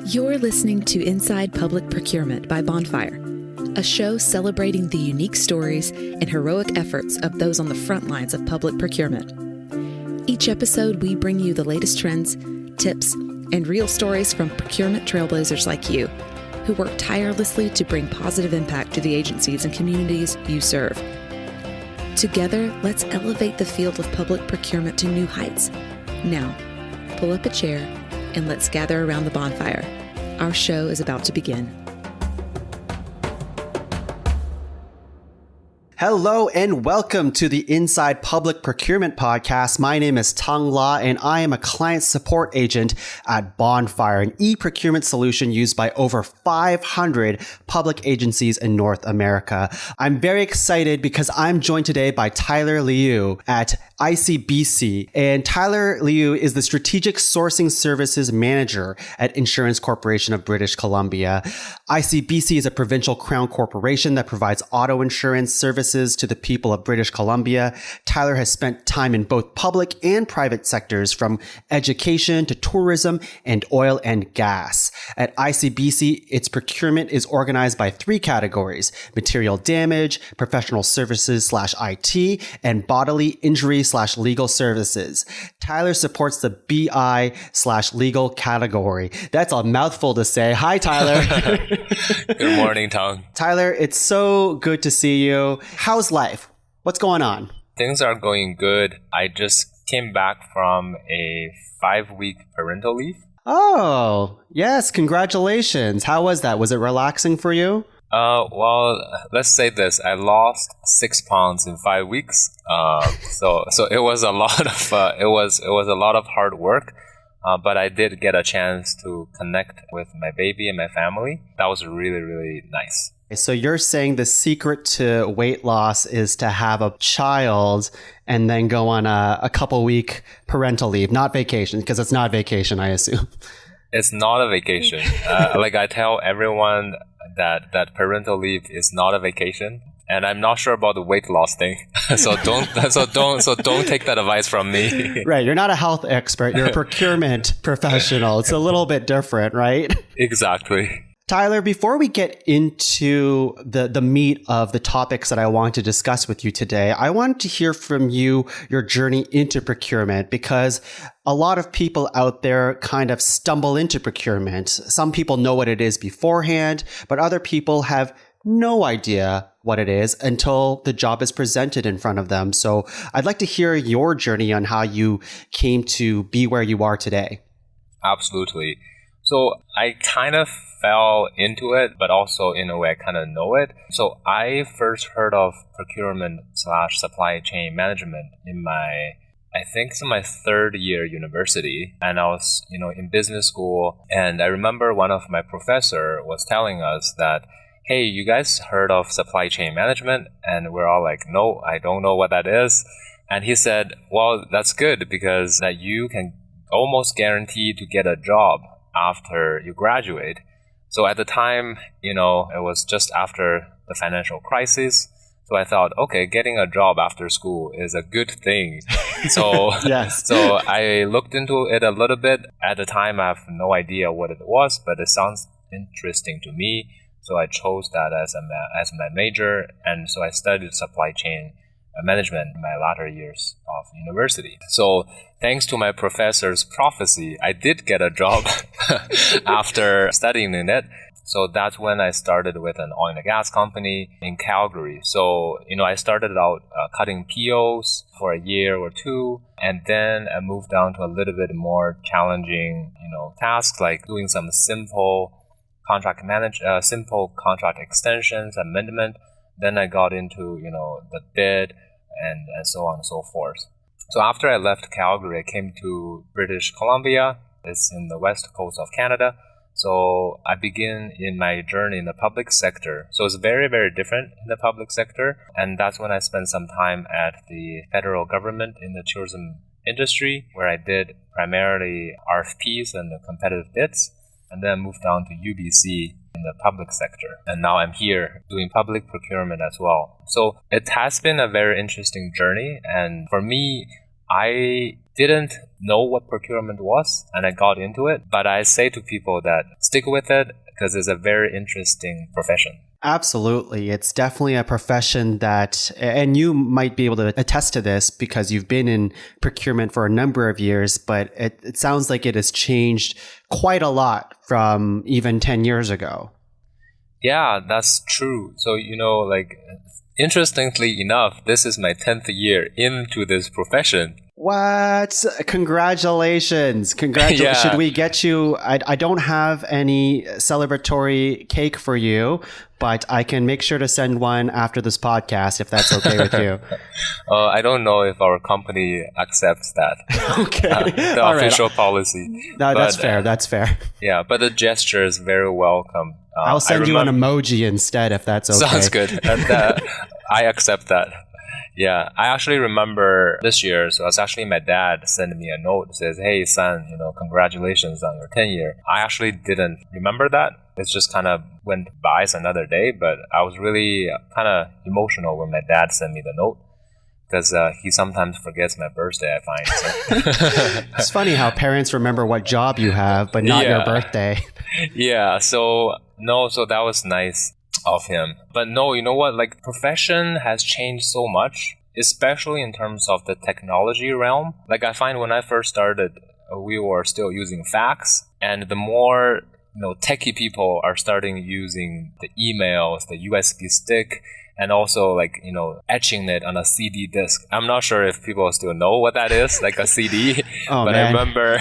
You're listening to Inside Public Procurement by Bonfire, a show celebrating the unique stories and heroic efforts of those on the front lines of public procurement. Each episode, we bring you the latest trends, tips, and real stories from procurement trailblazers like you, who work tirelessly to bring positive impact to the agencies and communities you serve. Together, let's elevate the field of public procurement to new heights. Now, pull up a chair and let's gather around the bonfire. Our show is about to begin. Hello and welcome to the Inside Public Procurement podcast. My name is Tang La and I am a client support agent at Bonfire, an eProcurement solution used by over 500 public agencies in North America. I'm very excited because I'm joined today by Tyler.liu at ICBC, and Tyler.liu is the Strategic Sourcing Services Manager at Insurance Corporation of British Columbia. ICBC is a provincial crown corporation that provides auto insurance services to the people of British Columbia. Tyler has spent time in both public and private sectors, from education to tourism and oil and gas. At ICBC, its procurement is organized by three categories: material damage, professional services /IT, and bodily injury /legal services. Tyler supports the BI/legal category. That's a mouthful to say. Hi, Tyler. Good morning, Tong. Tyler, it's so good to see you. How's life? What's going on? Things are going good. I just came back from a 5-week parental leave. Oh, yes. Congratulations. How was that? Was it relaxing for you? Well, let's say this. I lost 6 pounds in 5 weeks. So it was a lot of it was a lot of hard work. But I did get a chance to connect with my baby and my family. That was really, really nice. So you're saying the secret to weight loss is to have a child and then go on a couple week parental leave, not vacation, because it's not vacation, I assume. It's not a vacation. Like I tell everyone that parental leave is not a vacation. And I'm not sure about the weight loss thing. So don't take that advice from me. Right. You're not a health expert. You're a procurement professional. It's a little bit different, right? Exactly. Tyler, before we get into the meat of the topics that I want to discuss with you today, I want to hear from you your journey into procurement, because a lot of people out there kind of stumble into procurement. Some people know what it is beforehand, but other people have no idea what it is until the job is presented in front of them. So I'd like to hear your journey on how you came to be where you are today. Absolutely. So I kind of fell into it, but also in a way I kind of know it. So I first heard of procurement / supply chain management in I think it's my third year university, and I was, in business school. And I remember one of my professor was telling us that, hey, you guys heard of supply chain management? And we're all like, no, I don't know what that is. And he said, well, that's good, because that you can almost guarantee to get a job after you graduate. So at the time, it was just after the financial crisis. So I thought, okay, getting a job after school is a good thing. So, yes. So I looked into it a little bit. At the time, I have no idea what it was, but it sounds interesting to me. So I chose that as my major, and so I studied supply chain management in my latter years of university. So thanks to my professor's prophecy, I did get a job after studying in it. So that's when I started with an oil and gas company in Calgary. So, I started out cutting POs for a year or two, and then I moved down to a little bit more challenging, tasks like doing some simple contract extensions, amendment. Then I got into, the bid and so on and so forth. So after I left Calgary, I came to British Columbia. It's in the west coast of Canada. So I began in my journey in the public sector. So it's very, very different in the public sector. And that's when I spent some time at the federal government in the tourism industry, where I did primarily RFPs and the competitive bids. And then moved down to UBC in the public sector. And now I'm here doing public procurement as well. So it has been a very interesting journey. And for me, I didn't know what procurement was, and I got into it. But I say to people that stick with it because it's a very interesting profession. Absolutely. It's definitely a profession that, and you might be able to attest to this because you've been in procurement for a number of years, but it sounds like it has changed quite a lot from even 10 years ago. Yeah, that's true. So, interestingly enough, this is my 10th year into this profession. What? Congratulations. Congratulations. Yeah. Should we get you? I don't have any celebratory cake for you, but I can make sure to send one after this podcast if that's okay with you. I don't know if our company accepts that. Okay. The All official right. policy. No, that's fair. That's fair. Yeah, but the gesture is very welcome. I'll send you an emoji instead if that's okay. Sounds good. I accept that. Yeah, I actually remember this year, so it's actually my dad sent me a note that says, "Hey son, congratulations on your 10 year." I actually didn't remember that. It just kind of went by another day, but I was really kind of emotional when my dad sent me the note because he sometimes forgets my birthday, I find. So. It's funny how parents remember what job you have, but not your birthday. Yeah, so that was nice of him. But no, you know what? Like, profession has changed so much, especially in terms of the technology realm. Like, I find when I first started, we were still using fax, and the more techie people are starting using the emails, the USB stick, and also etching it on a CD disc. I'm not sure if people still know what that is, like a CD. Oh, but man. I remember,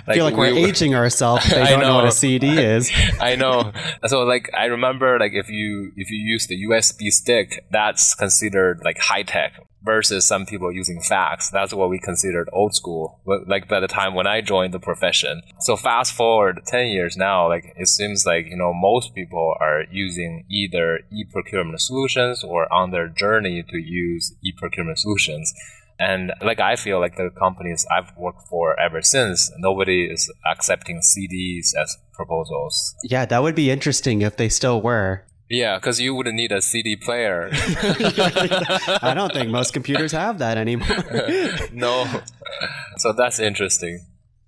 I feel like we're aging ourselves. If they don't know what a CD is. I know. So I remember if you use the USB stick, that's considered high tech. Versus some people using fax. That's what we considered old school, by the time when I joined the profession. So fast forward 10 years now, it seems most people are using either eProcurement solutions or on their journey to use eProcurement solutions. And I feel like the companies I've worked for ever since, nobody is accepting CDs as proposals. Yeah, that would be interesting if they still were. Yeah, because you wouldn't need a CD player. I don't think most computers have that anymore. No. So that's interesting.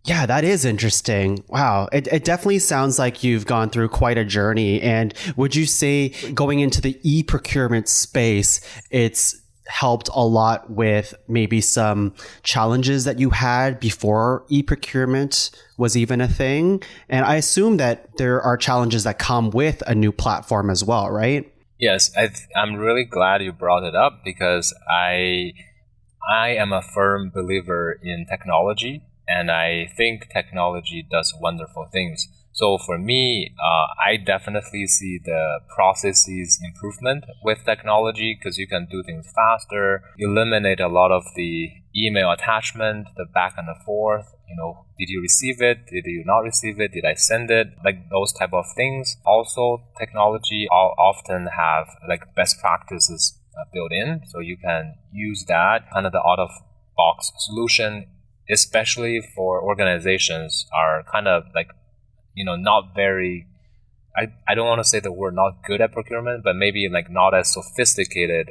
Yeah, that is interesting. Wow. It definitely sounds like you've gone through quite a journey. And would you say going into the e-procurement space, it's helped a lot with maybe some challenges that you had before e-procurement was even a thing? And I assume that there are challenges that come with a new platform as well, right? Yes, I'm really glad you brought it up because I am a firm believer in technology, and I think technology does wonderful things. So for me, I definitely see the processes improvement with technology because you can do things faster, eliminate a lot of the email attachment, the back and the forth. Did you receive it? Did you not receive it? Did I send it? Those type of things. Also, technology often have best practices built in, so you can use that kind of the out-of-box solution, especially for organizations are kind of not very, I don't want to say the word not good at procurement, but maybe not as sophisticated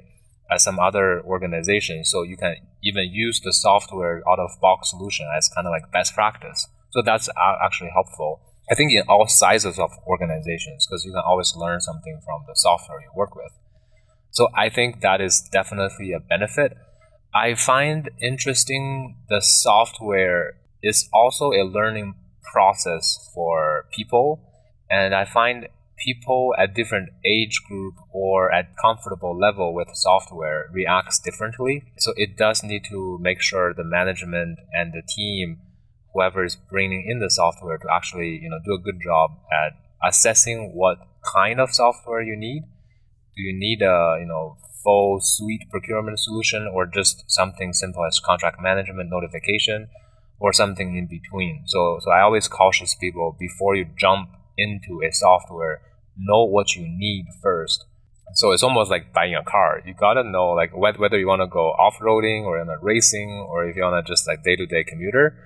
as some other organizations. So you can even use the software out-of-box solution as kind of best practice. So that's actually helpful. I think in all sizes of organizations, because you can always learn something from the software you work with. So I think that is definitely a benefit. I find interesting the software is also a learning process for people, and I find people at different age group or at comfortable level with software reacts differently. So it does need to make sure the management and the team, whoever is bringing in the software, to actually do a good job at assessing what kind of software you need. Do you need a full suite procurement solution, or just something simple as contract management notification, or something in between? So I always caution people before you jump into a software, know what you need first. So it's almost like buying a car. You gotta know whether you want to go off-roading or in a racing, or if you want to just day-to-day commuter.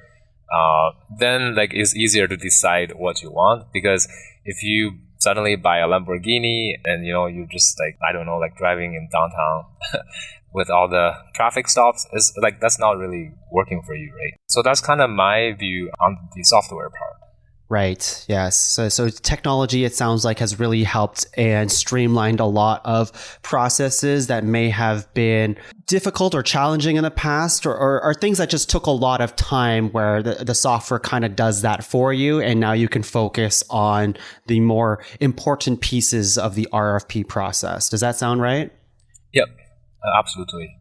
Then it's easier to decide what you want, because if you suddenly buy a Lamborghini and you just I don't know, driving in downtown with all the traffic stops, is like that's not really working for you, right? So that's kind of my view on the software part. Right. Yes. So technology, it sounds like, has really helped and streamlined a lot of processes that may have been difficult or challenging in the past, or things that just took a lot of time, where the software kind of does that for you. And now you can focus on the more important pieces of the RFP process. Does that sound right? Yep. Absolutely.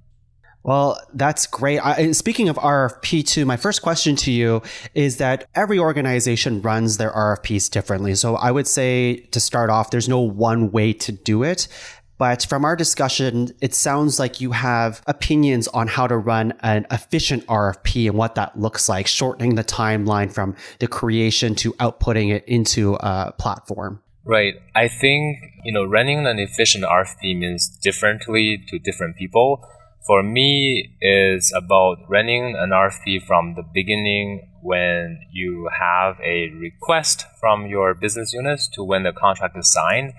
Well, that's great. And speaking of RFP too, my first question to you is that every organization runs their RFPs differently. So I would say, to start off, there's no one way to do it. But from our discussion, it sounds like you have opinions on how to run an efficient RFP and what that looks like, shortening the timeline from the creation to outputting it into a platform. Right. I think, running an efficient RFP means differently to different people. For me, is about running an RFP from the beginning, when you have a request from your business units to when the contract is signed.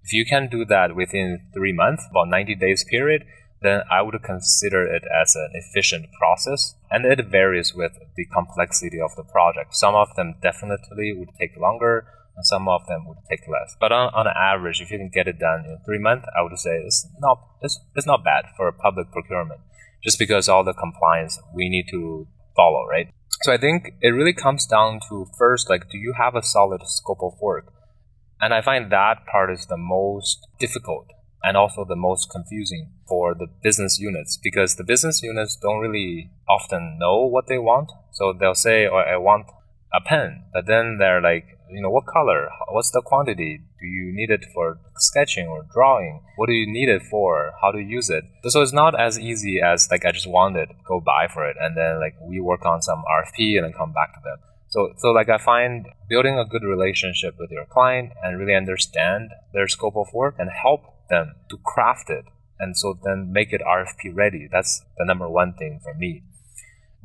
If you can do that within 3 months, about 90 days period, then I would consider it as an efficient process. And it varies with the complexity of the project. Some of them definitely would take longer, and some of them would take less. But on average, if you can get it done in 3 months, I would say it's not bad for public procurement, just because all the compliance we need to follow, right? So I think it really comes down to, first, do you have a solid scope of work? And I find that part is the most difficult and also the most confusing for the business units, because the business units don't really often know what they want. So they'll say, oh, I want a pen, but then they're like, what color? What's the quantity? Do you need it for sketching or drawing? What do you need it for? How to use it? So it's not as easy as I just want it, go buy for it, and then we work on some RFP and then come back to them. So I find building a good relationship with your client and really understand their scope of work and help them to craft it, and so then make it RFP ready. That's the number one thing for me.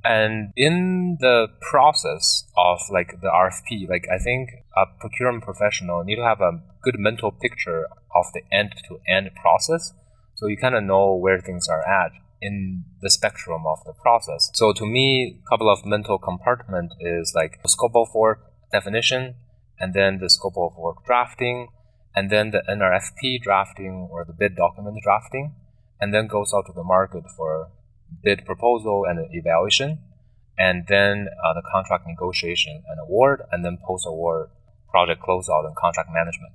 And in the process of the RFP, I think a procurement professional need to have a good mental picture of the end-to-end process, so you kind of know where things are at in the spectrum of the process. So to me, a couple of mental compartment is the scope of work definition, and then the scope of work drafting, and then the NRFP drafting or the bid document drafting, and then goes out to the market for bid proposal and evaluation, and then the contract negotiation and award, and then post-award project closeout and contract management.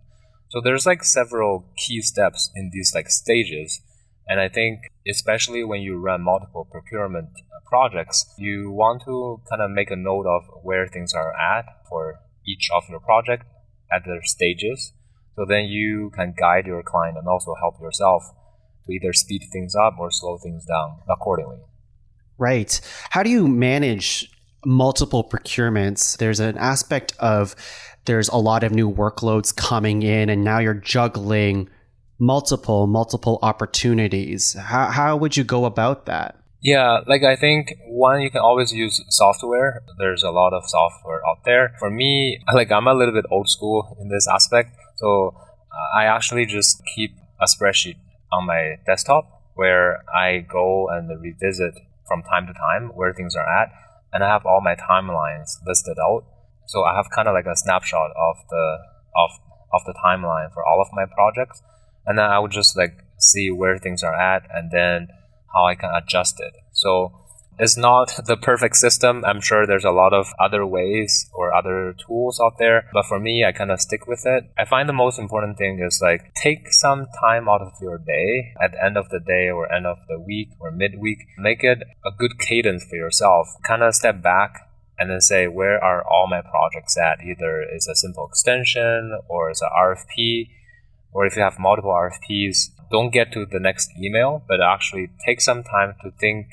So there's several key steps in these stages. And I think especially when you run multiple procurement projects, you want to kind of make a note of where things are at for each of your project at their stages. So then you can guide your client and also help yourself to either speed things up or slow things down accordingly. Right. How do you manage multiple procurements? There's an aspect of there's a lot of new workloads coming in, and now you're juggling multiple opportunities. How would you go about that? Yeah, I think one, you can always use software. There's a lot of software out there. For me, I'm a little bit old school in this aspect. So I actually just keep a spreadsheet on my desktop where I go and revisit from time to time where things are at, and I have all my timelines listed out. So I have kind of a snapshot of the timeline for all of my projects, and then I would just see where things are at and then how I can adjust it. So it's not the perfect system. I'm sure there's a lot of other ways or other tools out there, but for me, I kind of stick with it. I find the most important thing is take some time out of your day at the end of the day or end of the week or midweek. Make it a good cadence for yourself. Kind of step back and then say, where are all my projects at? Either it's a simple extension or it's an RFP, or if you have multiple RFPs, don't get to the next email, but actually take some time to think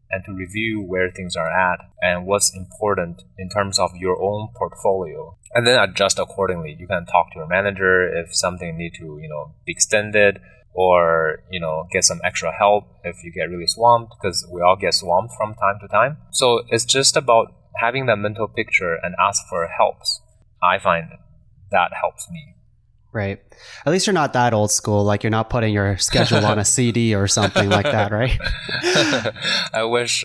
and to review where things are at and what's important in terms of your own portfolio, and then adjust accordingly. You can talk to your manager if something need to, be extended, or, get some extra help if you get really swamped, because we all get swamped from time to time. So it's just about having that mental picture and ask for helps. I find that helps me. Right. At least you're not that old school, like you're not putting your schedule on a CD or something like that, right? I wish,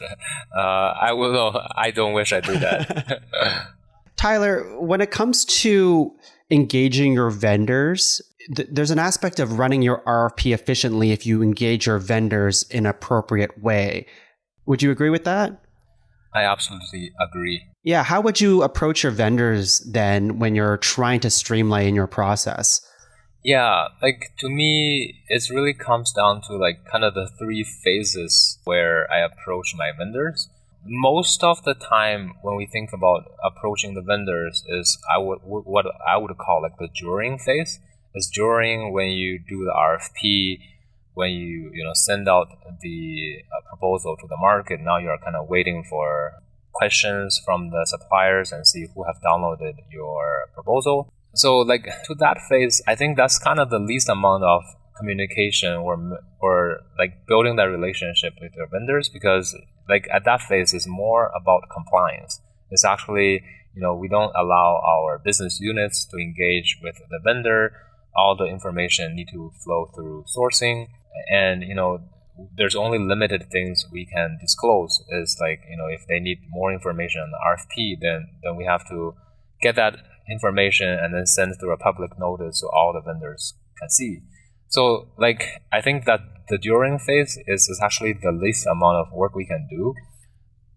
I don't wish I do that. Tyler, when it comes to engaging your vendors, there's an aspect of running your RFP efficiently if you engage your vendors in an appropriate way. Would you agree with that? I absolutely agree. Yeah. How would you approach your vendors then when you're trying to streamline your process? Yeah, like to me, it really comes down to like kind of the three phases where I approach my vendors. Most of the time when we think about approaching the vendors is what I would call like the during phase. Is during when you do the RFP, when you send out the proposal to the market. Now you're kind of waiting for questions from the suppliers and see who have downloaded your proposal. So like to that phase, I think that's kind of the least amount of communication or like building that relationship with your vendors, because like at that phase is more about compliance. It's actually, we don't allow our business units to engage with the vendor. All the information need to flow through sourcing, and there's only limited things we can disclose. Is like if they need more information on the RFP, then we have to get that information and then send through a public notice so all the vendors can see. So like I think that the during phase is actually the least amount of work we can do.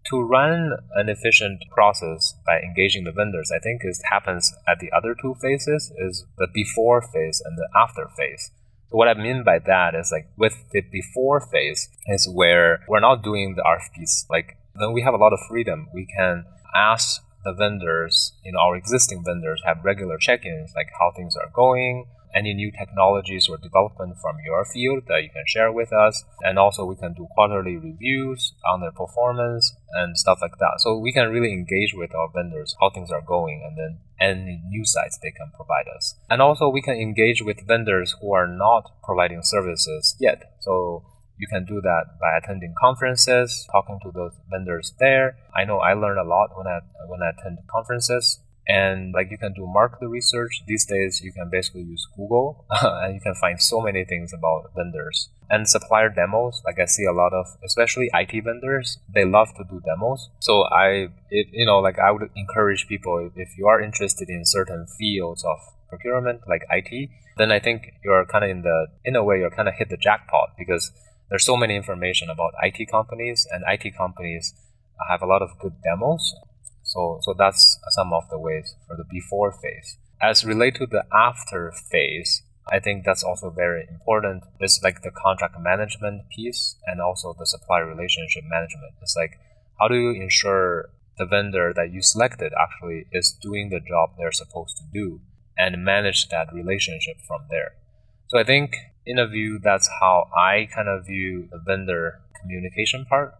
To run an efficient process by engaging the vendors, I think it happens at the other two phases, is the before phase and the after phase. So what I mean by that is like with the before phase is where we're not doing the RFPs. Like then we have a lot of freedom. We can ask the vendors, our existing vendors have regular check-ins, like how things are going, any new technologies or development from your field that you can share with us. And also we can do quarterly reviews on their performance and stuff like that. So we can really engage with our vendors, how things are going, and then any new sites they can provide us. And also we can engage with vendors who are not providing services yet. So you can do that by attending conferences, talking to those vendors there. I know I learn a lot when I attend conferences. And like you can do market research. These days you can basically use Google and you can find so many things about vendors. And supplier demos, like I see a lot of, especially IT vendors, they love to do demos. So I would encourage people, if you are interested in certain fields of procurement, like IT, then I think you're kind of in a way you're kind of hit the jackpot, because there's so many information about IT companies, and IT companies have a lot of good demos. So that's some of the ways for the before phase. As related to the after phase, I think that's also very important. It's like the contract management piece and also the supplier relationship management. It's like, how do you ensure the vendor that you selected actually is doing the job they're supposed to do, and manage that relationship from there. So I think in a view, that's how I kind of view the vendor communication part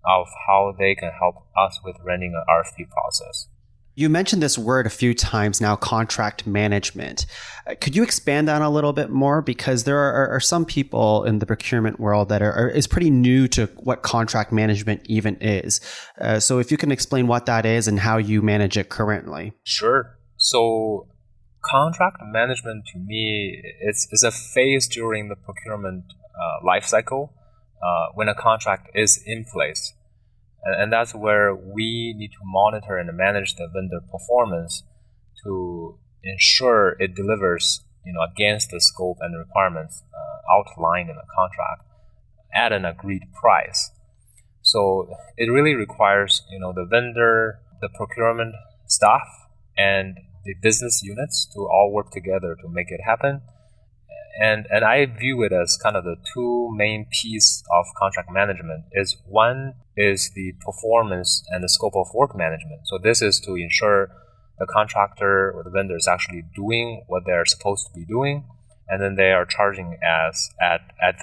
of how they can help us with running an RFP process. You mentioned this word a few times now, contract management. Could you expand on a little bit more? Because there are some people in the procurement world that is pretty new to what contract management even is. So if you can explain what that is and how you manage it currently. Sure. So contract management to me is a phase during the procurement life cycle when a contract is in place. And that's where we need to monitor and manage the vendor performance to ensure it delivers, against the scope and requirements outlined in the contract at an agreed price. So it really requires, the vendor, the procurement staff, and the business units to all work together to make it happen. And I view it as kind of the two main pieces of contract management. Is one is the performance and the scope of work management. So this is to ensure the contractor or the vendor is actually doing what they're supposed to be doing, and then they are charging at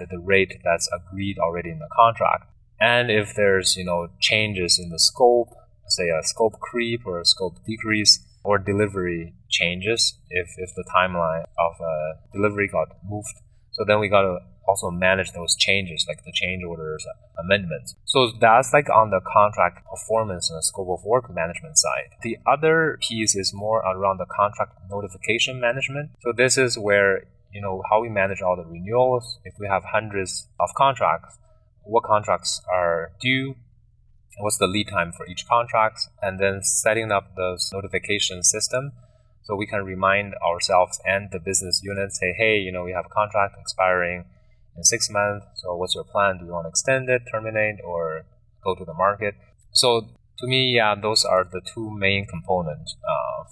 the rate that's agreed already in the contract. And if there's changes in the scope, say a scope creep or a scope decrease, or delivery changes, if the timeline of delivery got moved. So then we got to also manage those changes, like the change orders, amendments. So that's like on the contract performance and scope of work management side. The other piece is more around the contract notification management. So this is where, how we manage all the renewals. If we have hundreds of contracts, what contracts are due, what's the lead time for each contract, and then setting up those notification system so we can remind ourselves and the business unit, say, hey, we have a contract expiring in 6 months. So what's your plan? Do you want to extend it, terminate, or go to the market? So to me, those are the two main components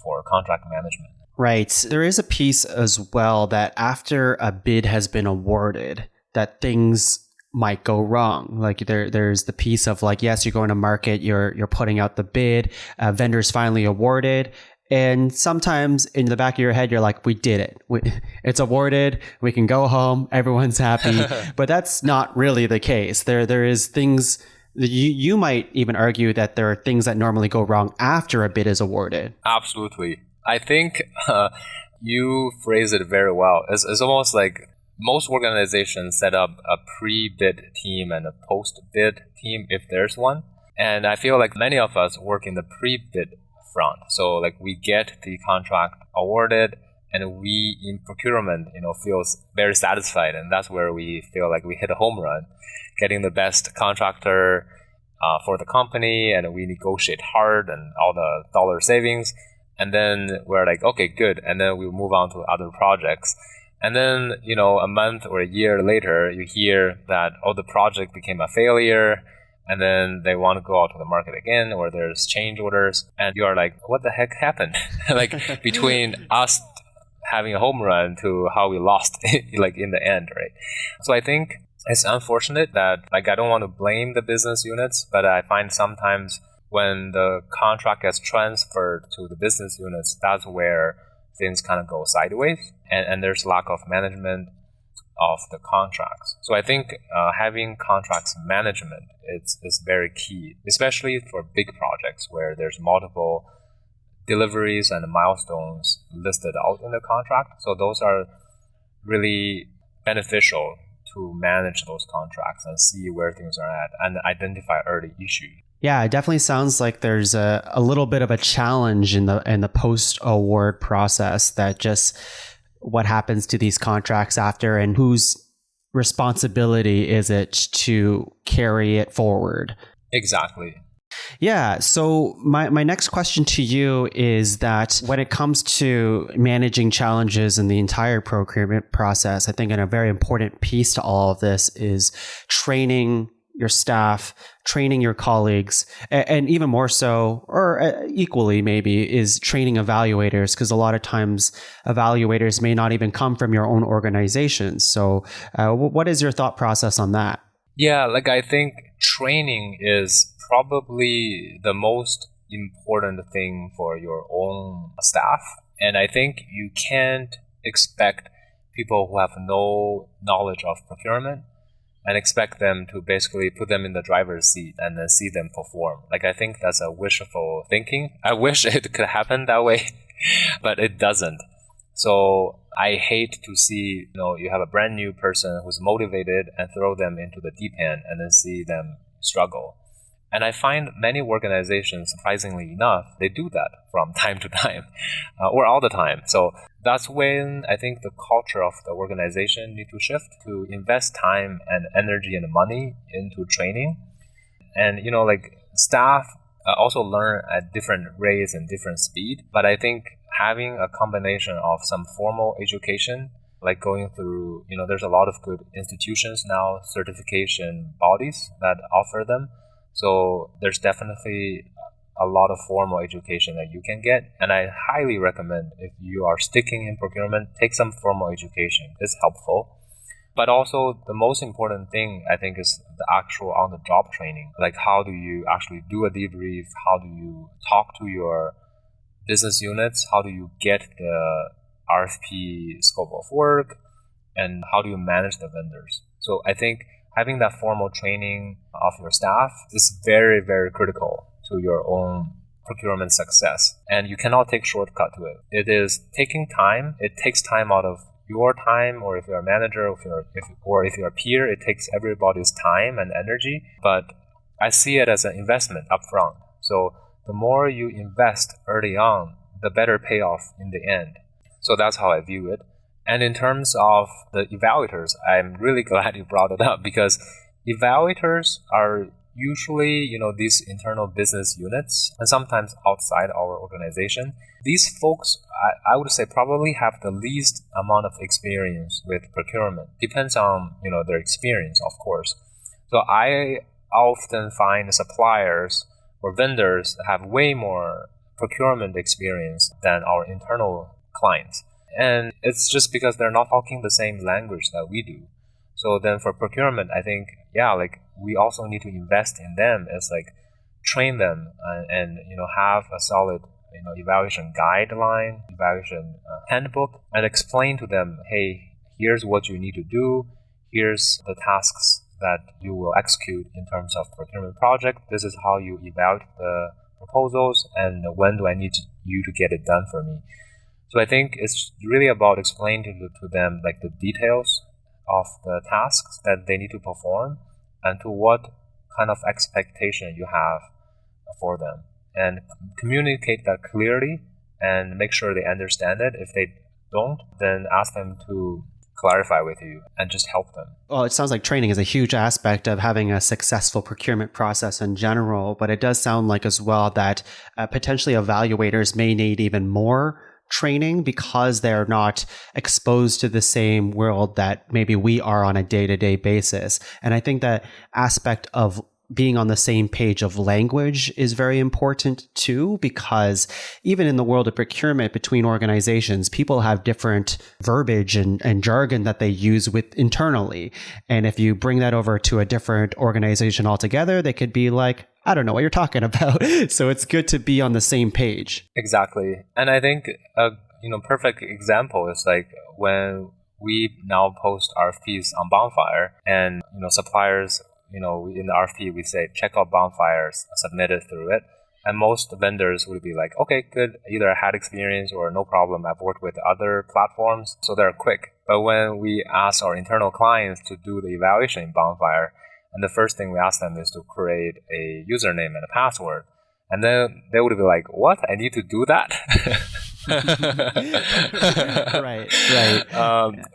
for contract management. Right. There is a piece as well that after a bid has been awarded, that things might go wrong. Like there's the piece of like, yes, you're going to market, you're putting out the bid, vendor's finally awarded. And sometimes in the back of your head, you're like, we did it. It's awarded. We can go home. Everyone's happy. But that's not really the case. There is things that you might even argue that there are things that normally go wrong after a bid is awarded. Absolutely. I think you phrase it very well. It's almost like most organizations set up a pre-bid team and a post-bid team if there's one. And I feel like many of us work in the pre-bid front. So like we get the contract awarded and we in procurement, feels very satisfied. And that's where we feel like we hit a home run, getting the best contractor for the company, and we negotiate hard and all the dollar savings. And then we're like, okay, good. And then we move on to other projects. And then, a month or a year later, you hear that, the project became a failure. And then they want to go out to the market again, or there's change orders. And you're like, what the heck happened? Like between us having a home run to how we lost like in the end, right? So I think it's unfortunate that I don't want to blame the business units, but I find sometimes when the contract gets transferred to the business units, that's where things kind of go sideways, and there's lack of management of the contracts. So I think having contracts management is very key, especially for big projects where there's multiple deliveries and milestones listed out in the contract. So those are really beneficial to manage those contracts and see where things are at and identify early issues. Yeah, it definitely sounds like there's a little bit of a challenge in the post-award process, that just what happens to these contracts after and whose responsibility is it to carry it forward. Exactly. Yeah. So my next question to you is that when it comes to managing challenges in the entire procurement process, I think a very important piece to all of this is training your staff, training your colleagues, and even more so, or equally maybe, is training evaluators, because a lot of times evaluators may not even come from your own organization. So what is your thought process on that? Yeah, I think training is probably the most important thing for your own staff. And I think you can't expect people who have no knowledge of procurement and expect them to basically put them in the driver's seat and then see them perform. I think that's a wishful thinking. I wish it could happen that way, but it doesn't. So I hate to see, you have a brand new person who's motivated and throw them into the deep end and then see them struggle. And I find many organizations, surprisingly enough, they do that from time to time or all the time. So that's when I think the culture of the organization need to shift to invest time and energy and money into training. And, staff also learn at different rates and different speed. But I think having a combination of some formal education, like going through, there's a lot of good institutions now, certification bodies that offer them. So there's definitely a lot of formal education that you can get. And I highly recommend, if you are sticking in procurement, take some formal education. It's helpful. But also the most important thing, I think, is the actual on-the-job training. How do you actually do a debrief? How do you talk to your business units? How do you get the RFP scope of work? And how do you manage the vendors? So I think having that formal training of your staff is very, very critical to your own procurement success. And you cannot take shortcut to it. It is taking time. It takes time out of your time, or if you're a manager, or if you're a peer, it takes everybody's time and energy. But I see it as an investment upfront. So the more you invest early on, the better payoff in the end. So that's how I view it. And in terms of the evaluators, I'm really glad you brought it up, because evaluators are usually, these internal business units, and sometimes outside our organization. These folks, I would say, probably have the least amount of experience with procurement. Depends on, their experience, of course. So I often find suppliers or vendors have way more procurement experience than our internal clients. And it's just because they're not talking the same language that we do. So then for procurement, I think, we also need to invest in them as train them and have a solid, evaluation guideline, evaluation handbook, and explain to them, hey, here's what you need to do. Here's the tasks that you will execute in terms of procurement project. This is how you evaluate the proposals, and when do I need you to get it done for me. So I think it's really about explaining to them the details of the tasks that they need to perform and to what kind of expectation you have for them, and communicate that clearly and make sure they understand it. If they don't, then ask them to clarify with you and just help them. Well, it sounds like training is a huge aspect of having a successful procurement process in general, but it does sound like as well that potentially evaluators may need even more training because they're not exposed to the same world that maybe we are on a day-to-day basis. And I think that aspect of being on the same page of language is very important too, because even in the world of procurement between organizations, people have different verbiage and jargon that they use with internally. And if you bring that over to a different organization altogether, they could be like, I don't know what you're talking about. So it's good to be on the same page. Exactly. And I think a perfect example is when we now post RFPs on Bonfire, and suppliers, in the RFP we say check out Bonfires, submitted through it, and most vendors would be like, okay, good, either I had experience or no problem, I've worked with other platforms, so they're quick. But when we ask our internal clients to do the evaluation in Bonfire, and the first thing we ask them is to create a username and a password. And then they would be like, what? I need to do that? Right.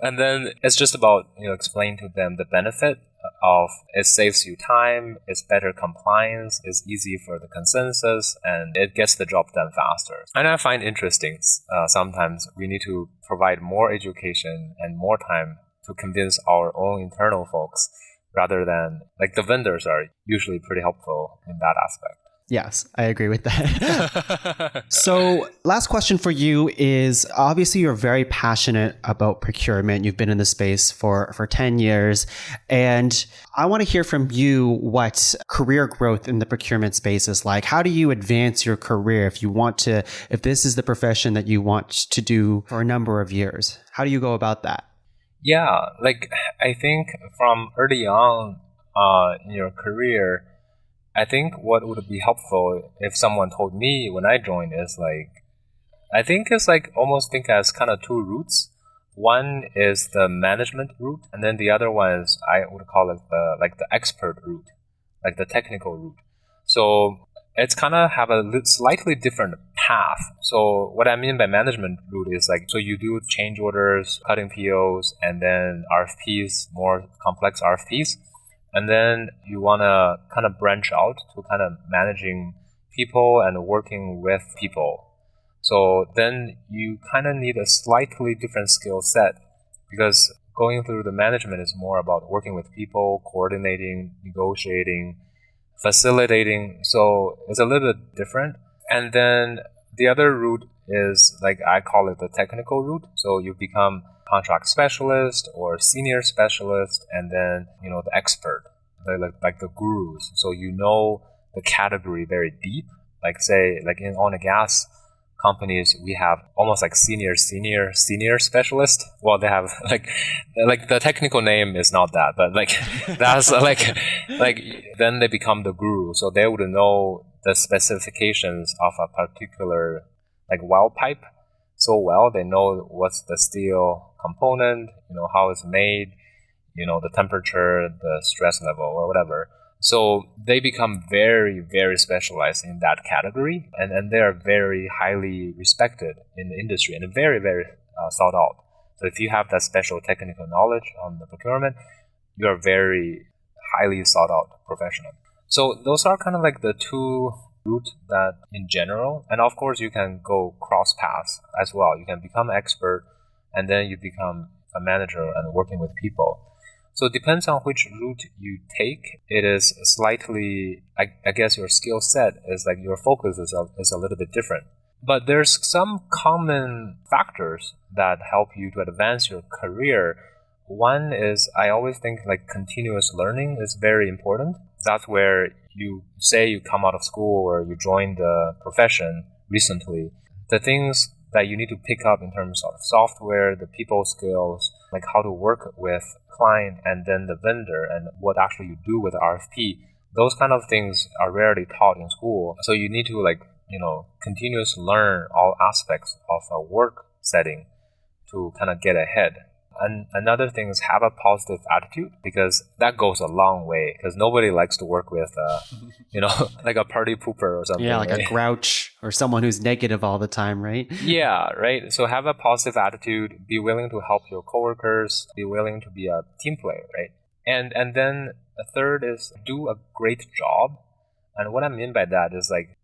And then it's just about, explaining to them the benefit of it saves you time, it's better compliance, it's easy for the consensus, and it gets the job done faster. And I find interesting, sometimes we need to provide more education and more time to convince our own internal folks, rather than the vendors are usually pretty helpful in that aspect. Yes, I agree with that. So last question for you is, obviously you're very passionate about procurement. You've been in the space for 10 years. And I want to hear from you what career growth in the procurement space is like. How do you advance your career if this is the profession that you want to do for a number of years? How do you go about that? Yeah, I think from early on in your career, I think what would be helpful if someone told me when I joined is I think it's almost think as kind of two routes. One is the management route, and then the other one is, I would call it the expert route, the technical route. So it's kind of have a slightly different path. So what I mean by management route is so you do change orders, cutting POs, and then RFPs, more complex RFPs. And then you want to kind of branch out to kind of managing people and working with people. So then you kind of need a slightly different skill set, because going through the management is more about working with people, coordinating, negotiating, facilitating. So it's a little bit different. And then the other route is I call it the technical route. So you become contract specialist or senior specialist, and then the expert, the gurus. So the category very deep. Say in oil and gas companies, we have almost senior specialist. Well, they have the technical name is not that, but that's then they become the guru. So they would know the specifications of a particular well pipe. so well. They know what's the steel component, how it's made, the temperature, the stress level, or whatever. So they become very, very specialized in that category, and they are very highly respected in the industry and very, very sought out. So if you have that special technical knowledge on the procurement, you are very highly sought out professional. So those are kind of like the two routes that in general, and of course you can go cross paths as well. You can become expert and then you become a manager and working with people. So it depends on which route you take. It is slightly, I guess your skill set is like your focus is a little bit different. But there's some common factors that help you to advance your career. One is, I always think like continuous learning is very important. That's where you say you come out of school or you join the profession recently. The things that you need to pick up in terms of software, the people skills, like how to work with client and then the vendor and what actually you do with RFP, those kind of things are rarely taught in school. So you need to continuously learn all aspects of a work setting to kind of get ahead. And another thing is have a positive attitude, because that goes a long way, because nobody likes to work with, like a party pooper or something. Yeah, like right? a grouch or someone who's negative all the time, right? Yeah, right. So have a positive attitude, be willing to help your coworkers, be willing to be a team player, right? And then a third is do a great job. And what I mean by that is like,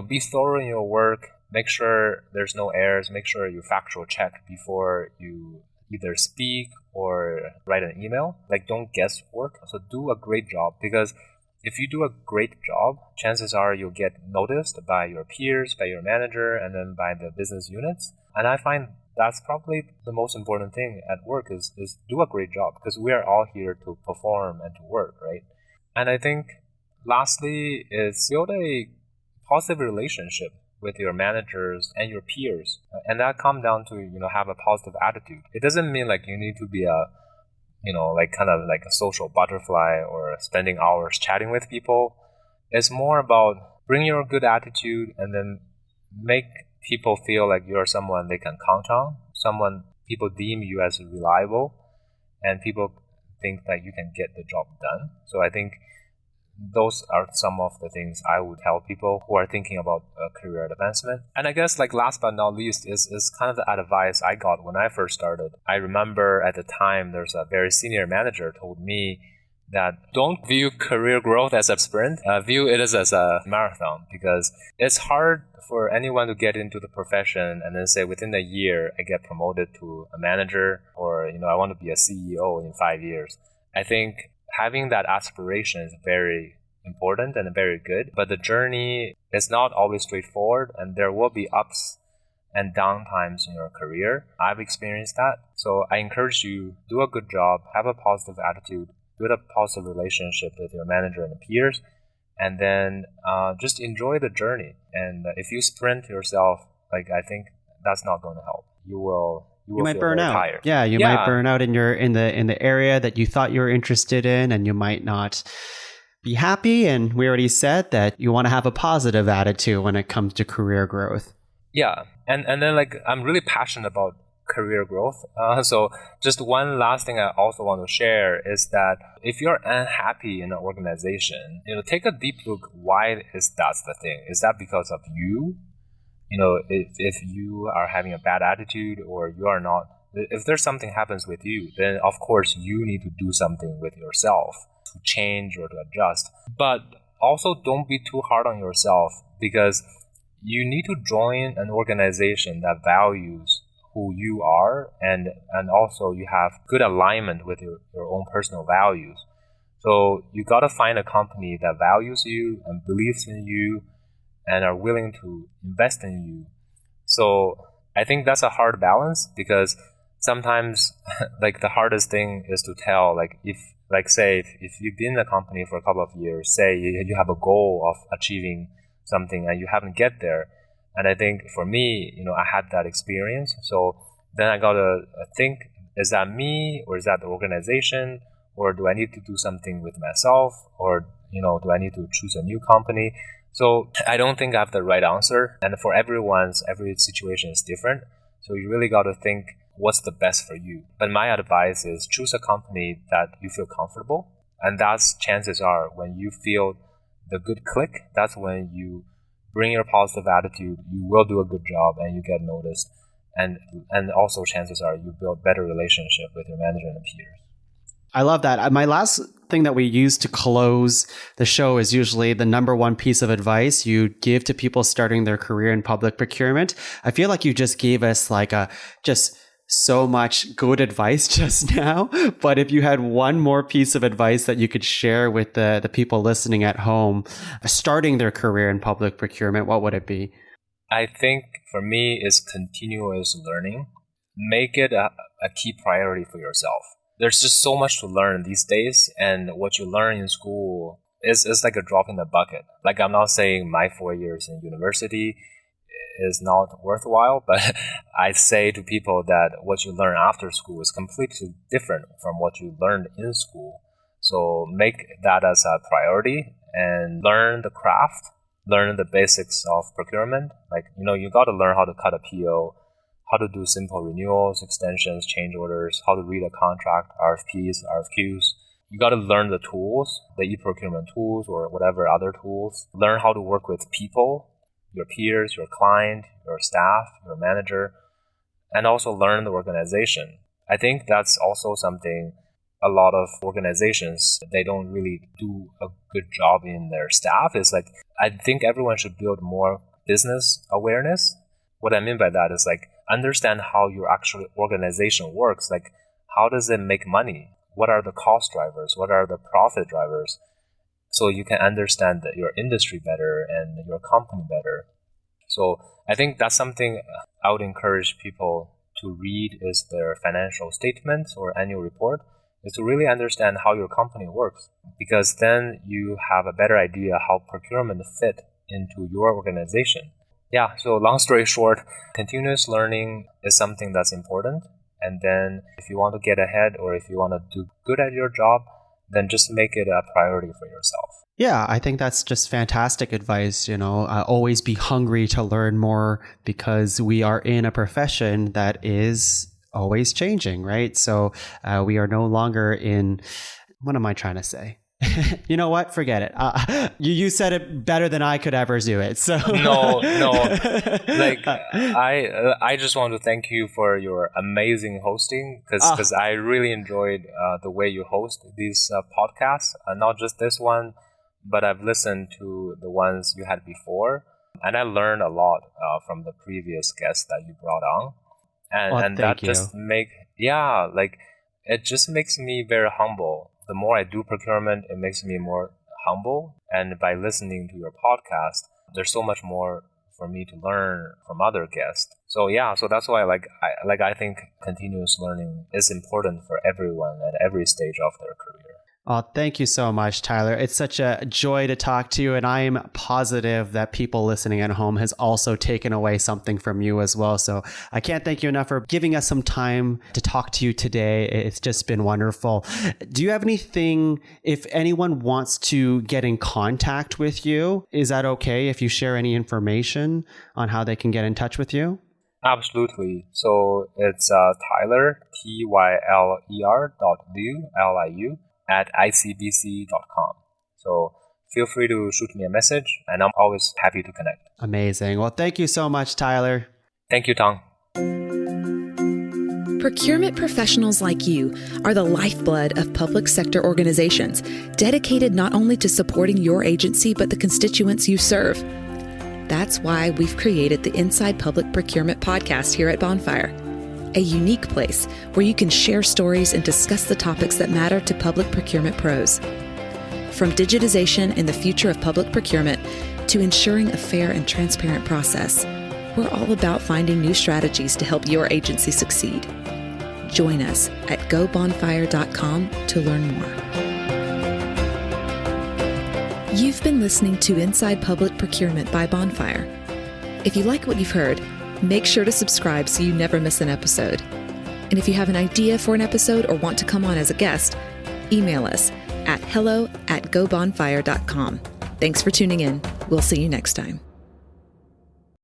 be thorough in your work, make sure there's no errors, make sure you factual check before you either speak or write an email. Like, don't guesswork. So do a great job, because if you do a great job, chances are you'll get noticed by your peers, by your manager, and then by the business units. And I find that's probably the most important thing at work is do a great job, because we are all here to perform and to work, right? And I think lastly is build a positive relationship with your managers and your peers. And that comes down to, have a positive attitude. It doesn't mean like you need to be a, kind of like a social butterfly or spending hours chatting with people. It's more about bring your good attitude and then make people feel like you're someone they can count on, someone people deem you as reliable, and people think that you can get the job done. So I think those are some of the things I would tell people who are thinking about career advancement. And I guess like last but not least is kind of the advice I got when I first started. I remember at the time there's a very senior manager told me that don't view career growth as a sprint, view it as a marathon, because it's hard for anyone to get into the profession and then say within a year I get promoted to a manager, or I want to be a CEO in 5 years. I think having that aspiration is very important and very good, but the journey is not always straightforward, and there will be ups and down times in your career. I've experienced that. So I encourage you, do a good job, have a positive attitude, build a positive relationship with your manager and peers, and then just enjoy the journey. And if you sprint yourself, I think that's not going to help. You might burn out. Tired. Yeah, you might burn out in the area that you thought you were interested in, and you might not be happy. And we already said that you want to have a positive attitude when it comes to career growth. Yeah, and then I'm really passionate about career growth. So just one last thing I also want to share is that if you're unhappy in an organization, take a deep look. Why is that the thing? Is that because of you? If you are having a bad attitude, or you are not, if there's something happens with you, then of course you need to do something with yourself to change or to adjust. But also don't be too hard on yourself, because you need to join an organization that values who you are, and also you have good alignment with your own personal values. So you got to find a company that values you and believes in you and are willing to invest in you. So I think that's a hard balance, because sometimes the hardest thing is to tell, if you've been in a company for a couple of years, say you have a goal of achieving something and you haven't get there. And I think for me, I had that experience. So then I got to think, is that me, or is that the organization, or do I need to do something with myself, or do I need to choose a new company? So I don't think I have the right answer, and for every situation is different. So you really got to think what's the best for you. But my advice is choose a company that you feel comfortable. And that's chances are when you feel the good click, that's when you bring your positive attitude, you will do a good job and you get noticed. And also chances are you build better relationship with your manager and peers. I love that. My last thing that we use to close the show is usually the number one piece of advice you give to people starting their career in public procurement. I feel like you just gave us just so much good advice just now. But if you had one more piece of advice that you could share with the people listening at home, starting their career in public procurement, what would it be? I think for me is continuous learning. Make it a key priority for yourself. There's just so much to learn these days, and what you learn in school is like a drop in the bucket. Like, I'm not saying my 4 years in university is not worthwhile, but I say to people that what you learn after school is completely different from what you learned in school. So make that as a priority and learn the craft, learn the basics of procurement. Like, you got to learn how to cut a PO, how to do simple renewals, extensions, change orders, how to read a contract, RFPs, RFQs. You got to learn the tools, the eProcurement tools or whatever other tools. Learn how to work with people, your peers, your client, your staff, your manager, and also learn the organization. I think that's also something a lot of organizations, they don't really do a good job in their staff. Is like, I think everyone should build more business awareness. What I mean by that is like, understand how your actual organization works. Like, how does it make money? What are the cost drivers? What are the profit drivers? So you can understand your industry better and your company better. So I think that's something I would encourage people to read is their financial statements or annual report, is to really understand how your company works. Because then you have a better idea how procurement fit into your organization. Yeah, so long story short, continuous learning is something that's important. And then if you want to get ahead or if you want to do good at your job, then just make it a priority for yourself. Yeah, I think that's just fantastic advice. Always be hungry to learn more because we are in a profession that is always changing, right? So we are no longer in, what am I trying to say? You know what? Forget it. You said it better than I could ever do it. So no. Like, I just want to thank you for your amazing hosting because I really enjoyed the way you host these podcasts. Not just this one, but I've listened to the ones you had before, and I learned a lot from the previous guests that you brought on. And that just it just makes me very humble. The more I do procurement, it makes me more humble. And by listening to your podcast, there's so much more for me to learn from other guests. So that's why I think continuous learning is important for everyone at every stage of their career. Oh, thank you so much, Tyler. It's such a joy to talk to you. And I am positive that people listening at home has also taken away something from you as well. So I can't thank you enough for giving us some time to talk to you today. It's just been wonderful. Do you have anything, if anyone wants to get in contact with you, is that okay if you share any information on how they can get in touch with you? Absolutely. So it's Tyler, tyler.liu, Liu, at ICBC.com. So feel free to shoot me a message, and I'm always happy to connect. Amazing. Well, thank you so much, Tyler. Thank you, Tong. Procurement professionals like you are the lifeblood of public sector organizations, dedicated not only to supporting your agency, but the constituents you serve. That's why we've created the Inside Public Procurement podcast here at Bonfire, a unique place where you can share stories and discuss the topics that matter to public procurement pros. From digitization and the future of public procurement to ensuring a fair and transparent process, we're all about finding new strategies to help your agency succeed. Join us at gobonfire.com to learn more. You've been listening to Inside Public Procurement by Bonfire. If you like what you've heard, make sure to subscribe so you never miss an episode. And if you have an idea for an episode or want to come on as a guest, email us at hello@gobonfire.com. Thanks for tuning in. We'll see you next time.